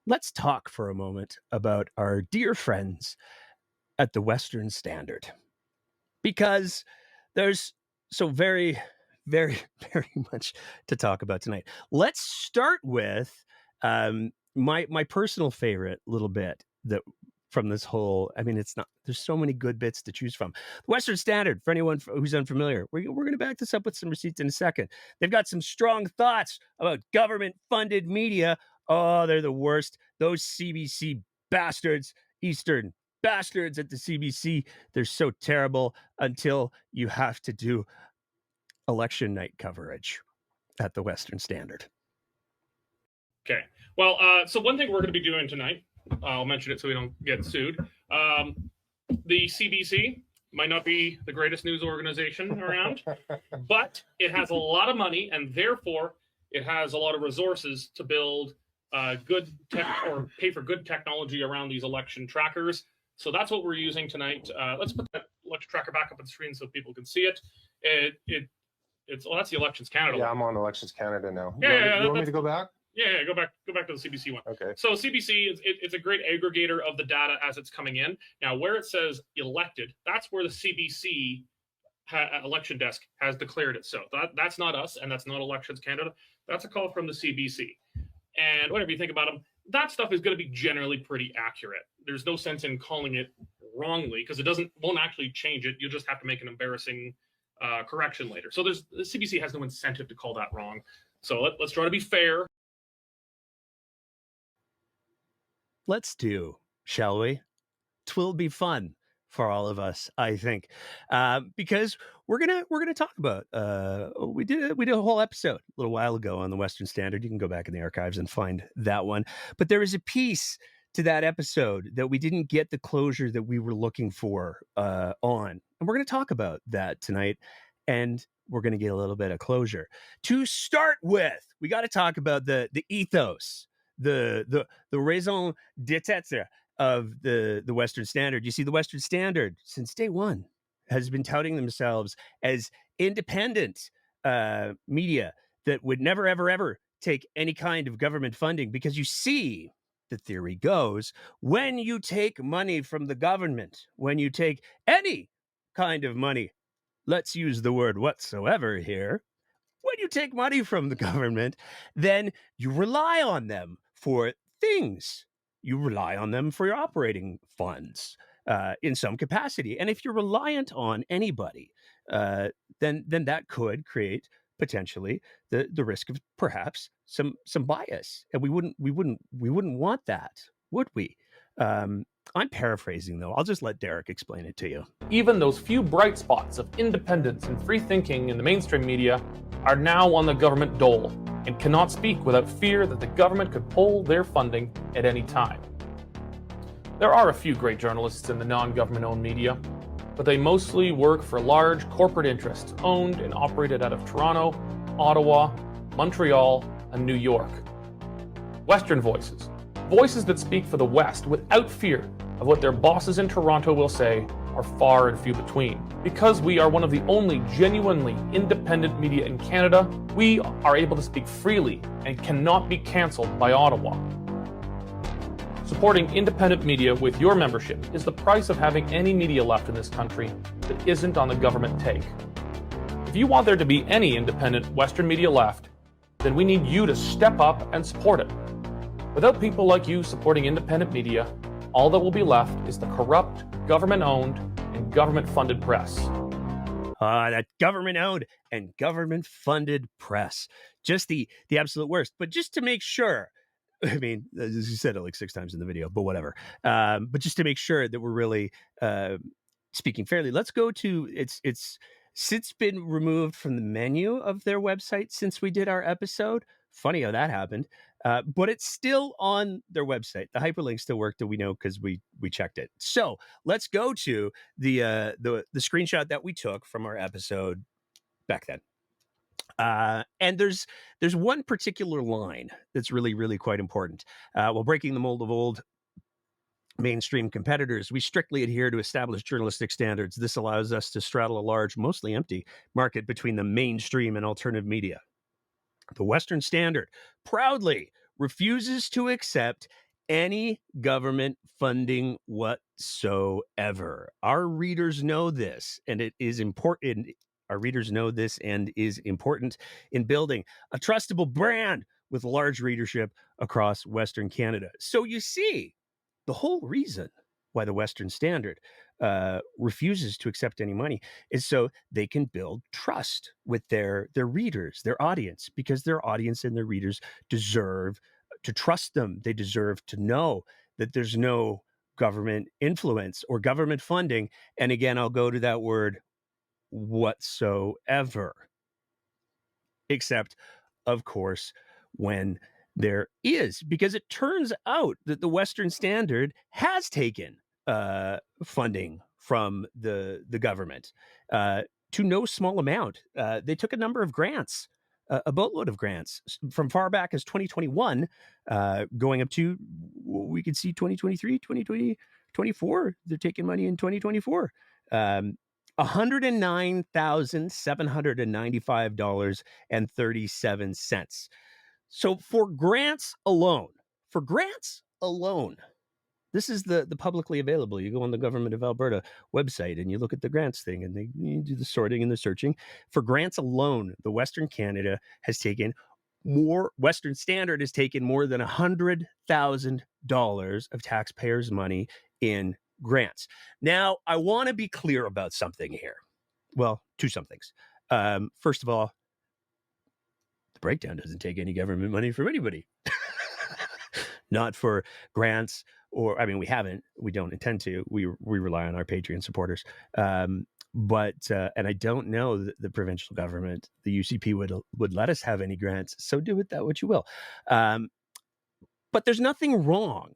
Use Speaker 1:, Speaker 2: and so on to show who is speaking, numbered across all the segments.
Speaker 1: let's talk for a moment about our dear friends at the Western Standard because there's so very, very much to talk about tonight. Let's start with my personal favorite little bit that from this whole. I mean, it's not. There's so many good bits to choose from. The Western Standard, for anyone who's unfamiliar, we're going to back this up with some receipts in a second. They've got some strong thoughts about government-funded media. Oh, they're the worst. Those CBC bastards, Eastern bastards at the CBC. They're so terrible until you have to do election night coverage at the Western Standard.
Speaker 2: Okay. Well, so one thing we're going to be doing tonight, I'll mention it so we don't get sued. The CBC might not be the greatest news organization around, but it has a lot of money, and therefore it has a lot of resources to build good tech or pay for good technology around these election trackers. So that's what we're using tonight. Let's put that election tracker back up on the screen so people can see it. It's that's the Elections Canada.
Speaker 3: Yeah, I'm on Elections Canada now.
Speaker 2: Yeah,
Speaker 3: you want me to go back?
Speaker 2: Yeah, go back to the CBC one.
Speaker 3: Okay.
Speaker 2: So CBC it's a great aggregator of the data as it's coming in. Now, where it says elected, that's where the CBC election desk has declared it. So that's not us, and that's not Elections Canada. That's a call from the CBC. And whatever you think about them, that stuff is going to be generally pretty accurate. There's no sense in calling it wrongly because it won't actually change it. You'll just have to make an embarrassing correction later. So the CBC has no incentive to call that wrong. So let's try to be fair.
Speaker 1: Let's do, shall we? 'Twill be fun for all of us, I think, because we're gonna talk about. We did a whole episode a little while ago on the Western Standard. You can go back in the archives and find that one. But there is a piece to that episode that we didn't get the closure that we were looking for on, and we're gonna talk about that tonight. And we're going to get a little bit of closure. To start with, we got to talk about the ethos, the raison d'etre of the Western Standard. You see, the Western Standard, since day one, has been touting themselves as independent media that would never, ever, ever take any kind of government funding. Because you see, the theory goes, when you take money from the government, when you take any kind of money, let's use the word whatsoever here. When you take money from the government, then you rely on them for things. You rely on them for your operating funds in some capacity. And if you're reliant on anybody, then that could create potentially the risk of perhaps some bias. And we wouldn't want that, would we? I'm paraphrasing, though. I'll just let Derek explain it to you.
Speaker 4: Even those few bright spots of independence and free thinking in the mainstream media are now on the government dole and cannot speak without fear that the government could pull their funding at any time. There are a few great journalists in the non-government owned media, but they mostly work for large corporate interests owned and operated out of Toronto, Ottawa, Montreal, and New York. Western voices that speak for the West without fear of what their bosses in Toronto will say, are far and few between. Because we are one of the only genuinely independent media in Canada, we are able to speak freely and cannot be cancelled by Ottawa. Supporting independent media with your membership is the price of having any media left in this country that isn't on the government take. If you want there to be any independent Western media left, then we need you to step up and support it. Without people like you supporting independent media, all that will be left is the corrupt, government-owned, and government-funded press.
Speaker 1: That government-owned and government-funded press. Just the absolute worst. But just to make sure, I mean, as you said it like 6 times in the video, but whatever. But just to make sure that we're really speaking fairly, let's go to, it's since been removed from the menu of their website since we did our episode. Funny how that happened. But it's still on their website. The hyperlink still worked, and we know because we checked it. So let's go to the screenshot that we took from our episode back then. And there's one particular line that's really, really quite important. While breaking the mold of old mainstream competitors, we strictly adhere to established journalistic standards. This allows us to straddle a large, mostly empty market between the mainstream and alternative media. The Western Standard proudly refuses to accept any government funding whatsoever. Our readers know this, and it is important. Our readers know this and is important in building a trustable brand with large readership across Western Canada. So you see, the whole reason why the Western Standard refuses to accept any money is so they can build trust with their readers, their audience, because their audience and their readers deserve to trust them. They deserve to know that there's no government influence or government funding. And again, I'll go to that word whatsoever, except, of course, when there is, because it turns out that the Western Standard has taken funding from the government to no small amount. They took a number of grants, a boatload of grants from far back as 2021, going up to, we could see 2023, 2020, 24. They're taking money in 2024. $109,795.37. So for grants alone, this is the publicly available. You go on the Government of Alberta website and you look at the grants thing, and you do the sorting and the searching. For grants alone, the Western Standard has taken more than $100,000 of taxpayers' money in grants. Now, I want to be clear about something here. Well, two somethings. First of all, the breakdown doesn't take any government money from anybody. Not for grants, or I mean, we don't intend to. We rely on our Patreon supporters. But I don't know that the provincial government, the UCP, would let us have any grants. So do with that what you will. But there's nothing wrong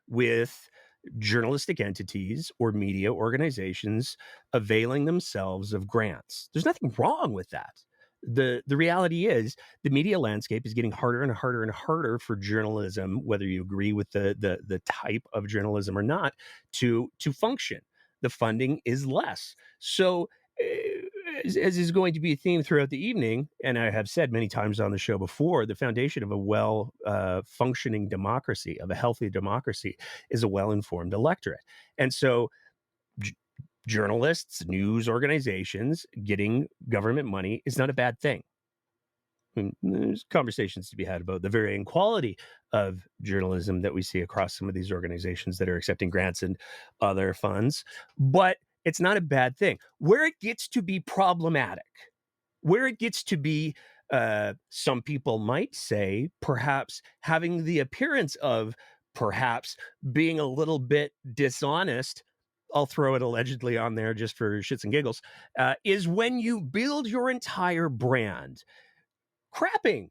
Speaker 1: with journalistic entities or media organizations availing themselves of grants. There's nothing wrong with that. The reality is the media landscape is getting harder and harder and harder for journalism, whether you agree with the type of journalism or not, to function. The funding is less. So as is going to be a theme throughout the evening, and I have said many times on the show before, the foundation of a well functioning democracy, of a healthy democracy, is a well-informed electorate. And so journalists, news organizations getting government money is not a bad thing. And there's conversations to be had about the varying quality of journalism that we see across some of these organizations that are accepting grants and other funds, but it's not a bad thing. Where it gets to be problematic, where it gets to be, some people might say, perhaps having the appearance of perhaps being a little bit dishonest, I'll throw it allegedly on there just for shits and giggles, is when you build your entire brand crapping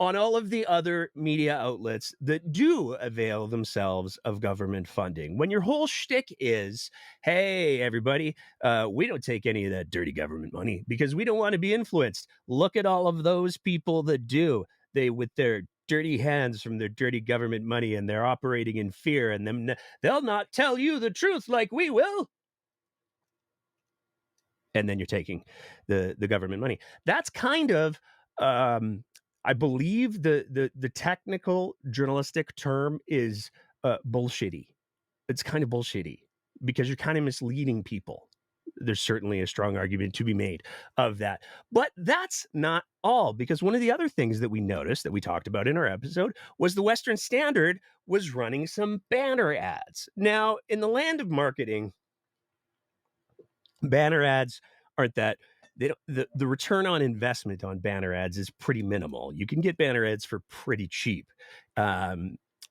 Speaker 1: on all of the other media outlets that do avail themselves of government funding. When your whole shtick is, hey, everybody, we don't take any of that dirty government money because we don't want to be influenced. Look at all of those people that do. They, with their dirty hands from their dirty government money, and they're operating in fear, and they'll not tell you the truth like we will. And then you're taking the government money. That's kind of, I believe the technical journalistic term is bullshitty. It's kind of bullshitty because you're kind of misleading people. There's certainly a strong argument to be made of that. But that's not all, because one of the other things that we noticed, that we talked about in our episode, was the Western Standard was running some banner ads. Now, in the land of marketing, banner ads aren't that, they don't, the return on investment on banner ads is pretty minimal. You can get banner ads for pretty cheap.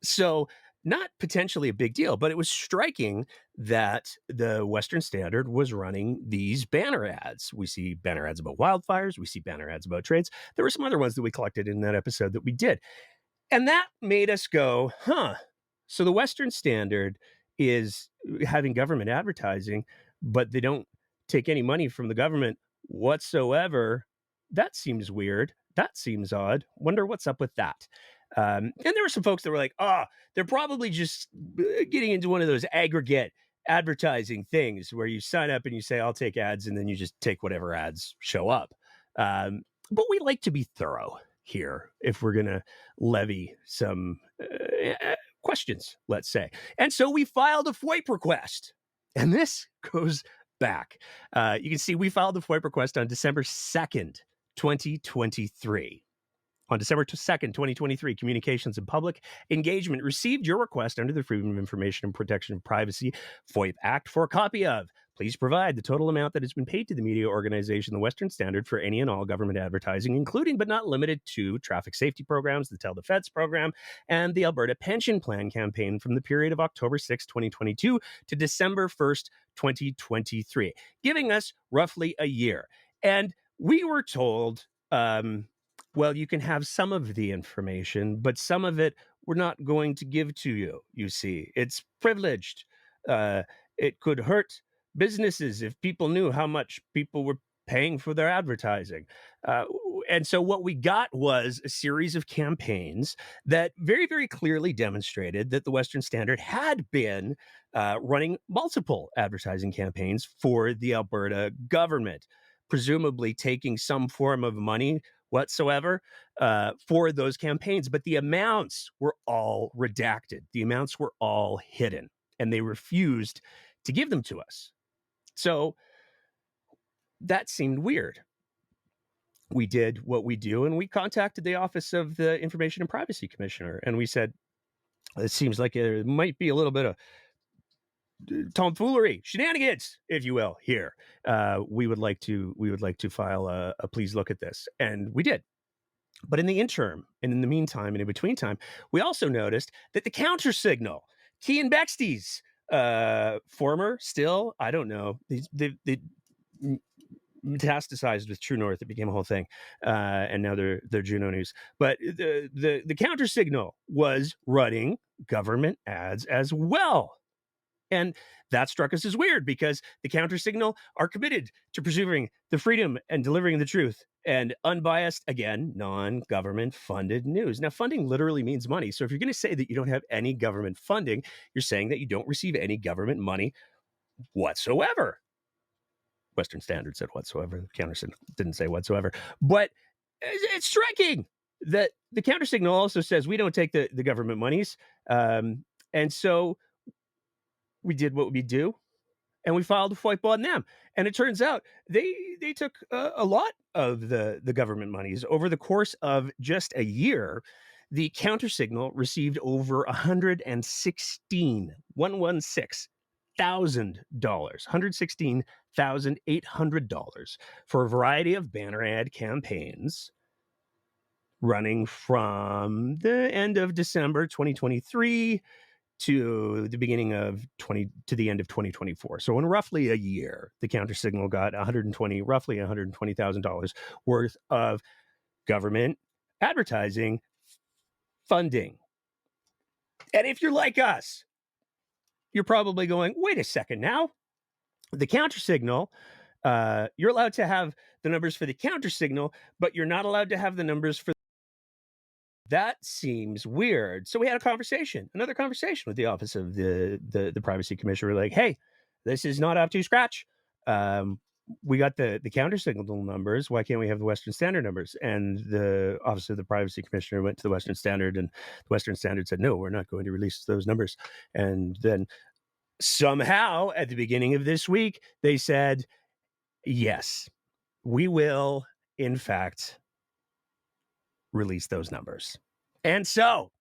Speaker 1: So not potentially a big deal, but it was striking that the Western Standard was running these banner ads. We see banner ads about wildfires. We see banner ads about trades. There were some other ones that we collected in that episode that we did. And that made us go, so the Western Standard is having government advertising, but they don't take any money from the government whatsoever. That seems weird. That seems odd. Wonder what's up with that. And there were some folks that were like, they're probably just getting into one of those aggregate advertising things where you sign up and you say, I'll take ads, and then you just take whatever ads show up. But we like to be thorough here if we're going to levy some questions, let's say. And so we filed a FOIP request. And this goes back. You can see we filed the FOIP request on December 2nd, 2023. On December 2nd, 2023, Communications and Public Engagement received your request under the Freedom of Information and Protection of Privacy FOIP Act for a copy of. Please provide the total amount that has been paid to the media organization, the Western Standard, for any and all government advertising, including but not limited to traffic safety programs, the Tell the Feds program, and the Alberta Pension Plan campaign from the period of October 6, 2022 to December 1st, 2023, giving us roughly a year. And we were told, well, you can have some of the information, but some of it we're not going to give to you, you see. It's privileged. It could hurt businesses if people knew how much people were paying for their advertising. And so what we got was a series of campaigns that very, very clearly demonstrated that the Western Standard had been running multiple advertising campaigns for the Alberta government, presumably taking some form of money whatsoever for those campaigns. But the amounts were all redacted. The amounts were all hidden, and they refused to give them to us. So that seemed weird. We did what we do, and we contacted the Office of the Information and Privacy Commissioner, and we said, it seems like there might be a little bit of tomfoolery, shenanigans, if you will, here. We would like to file a please look at this. And we did. But in the interim, and in the meantime, and in between time, we also noticed that the counter signal, Kean Bexty's former, still, I don't know, they metastasized with True North. It became a whole thing, and now they're Juno News. But the counter signal was running government ads as well. And that struck us as weird because the counter signal are committed to preserving the freedom and delivering the truth and unbiased, again, non-government funded news. Now, funding literally means money. So if you're going to say that you don't have any government funding, you're saying that you don't receive any government money whatsoever. Western Standard said whatsoever. The counter signal didn't say whatsoever. But it's striking that the counter signal also says we don't take the government monies. And so we did what we do, and we filed a FOIP on them. And it turns out they took a lot of the government monies. Over the course of just a year, the counter signal received over $116,800 for a variety of banner ad campaigns running from the end of December 2023 to the beginning of the end of 2024. So in roughly a year, the counter signal got roughly $120,000 worth of government advertising funding. And if you're like us, you're probably going, wait a second now. The counter signal, you're allowed to have the numbers for the counter signal, but you're not allowed to have the numbers for. That seems weird. So we had another conversation with the Office of the Privacy Commissioner. We're like, hey, this is not up to scratch. We got the counter signal numbers. Why can't we have the Western Standard numbers? And the Office of the Privacy Commissioner went to the Western Standard, and the Western Standard said, no, we're not going to release those numbers. And then somehow at the beginning of this week, they said, yes, we will, in fact, release those numbers. And so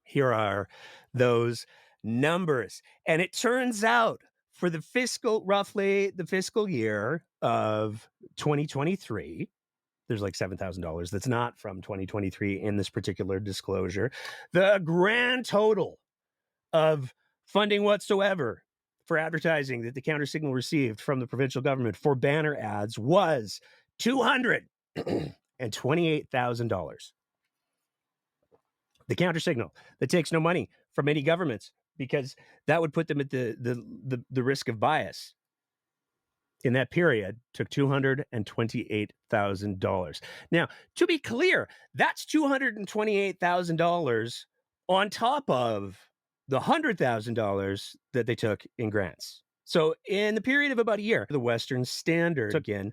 Speaker 1: here are those numbers. And it turns out for roughly the fiscal year of 2023, there's like $7,000 that's not from 2023 in this particular disclosure. The grand total of funding whatsoever for advertising that the counter signal received from the provincial government for banner ads was $228,000. The counter signal that takes no money from any governments because that would put them at the risk of bias. In that period, took $228,000. Now, to be clear, that's $228,000 on top of the $100,000 that they took in grants. So in the period of about a year, the Western Standard took in a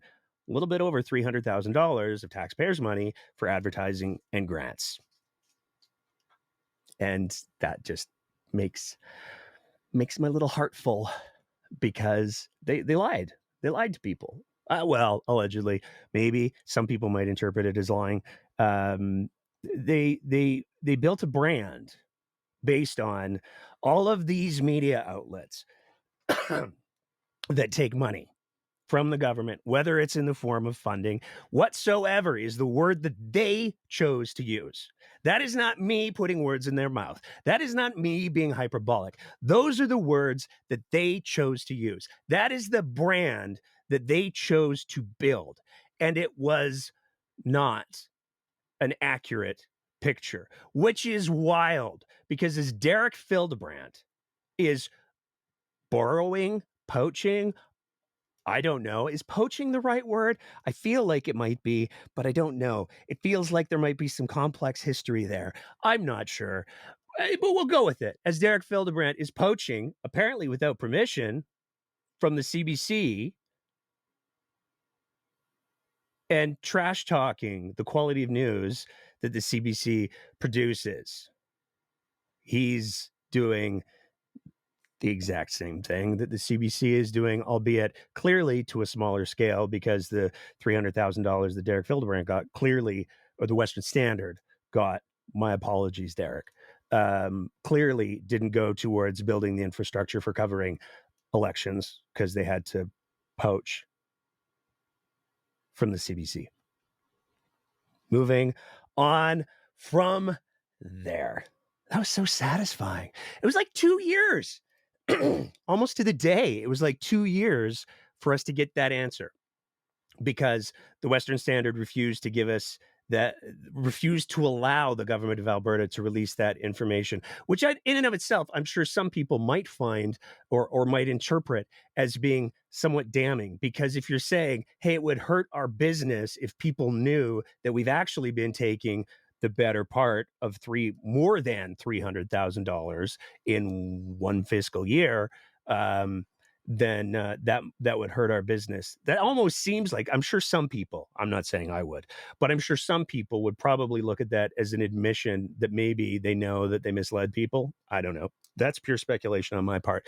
Speaker 1: little bit over $300,000 of taxpayers' money for advertising and grants. And that just makes my little heart full, because they lied. They lied to people. Well, allegedly, maybe some people might interpret it as lying. Um, they built a brand based on all of these media outlets that take money from the government, whether it's in the form of funding, whatsoever is the word that they chose to use. That is not me putting words in their mouth. That is not me being hyperbolic. Those are the words that they chose to use. That is the brand that they chose to build. And it was not an accurate picture, which is wild, because as Derek Fildebrandt is borrowing, poaching, I don't know. Is poaching the right word? I feel like it might be, but I don't know. It feels like there might be some complex history there. I'm not sure. But we'll go with it. As Derek Fildebrandt is poaching, apparently without permission, from the CBC, and trash talking the quality of news that the CBC produces. He's doing the exact same thing that the CBC is doing, albeit clearly to a smaller scale, because the $300,000 that Derek Fildebrandt got clearly, or the Western Standard got, my apologies, Derek, clearly didn't go towards building the infrastructure for covering elections, because they had to poach from the CBC. Moving on from there. That was so satisfying. It was like 2 years, almost to the day. It was like 2 years for us to get that answer, because the Western Standard refused to give us that, refused to allow the government of Alberta to release that information, which in and of itself, I'm sure some people might find or might interpret as being somewhat damning. Because if you're saying, hey, it would hurt our business if people knew that we've actually been taking the better part of more than $300,000 in one fiscal year, then that would hurt our business. That almost seems like, I'm sure some people, I'm not saying I would, but I'm sure some people would probably look at that as an admission that maybe they know that they misled people. I don't know. That's pure speculation on my part.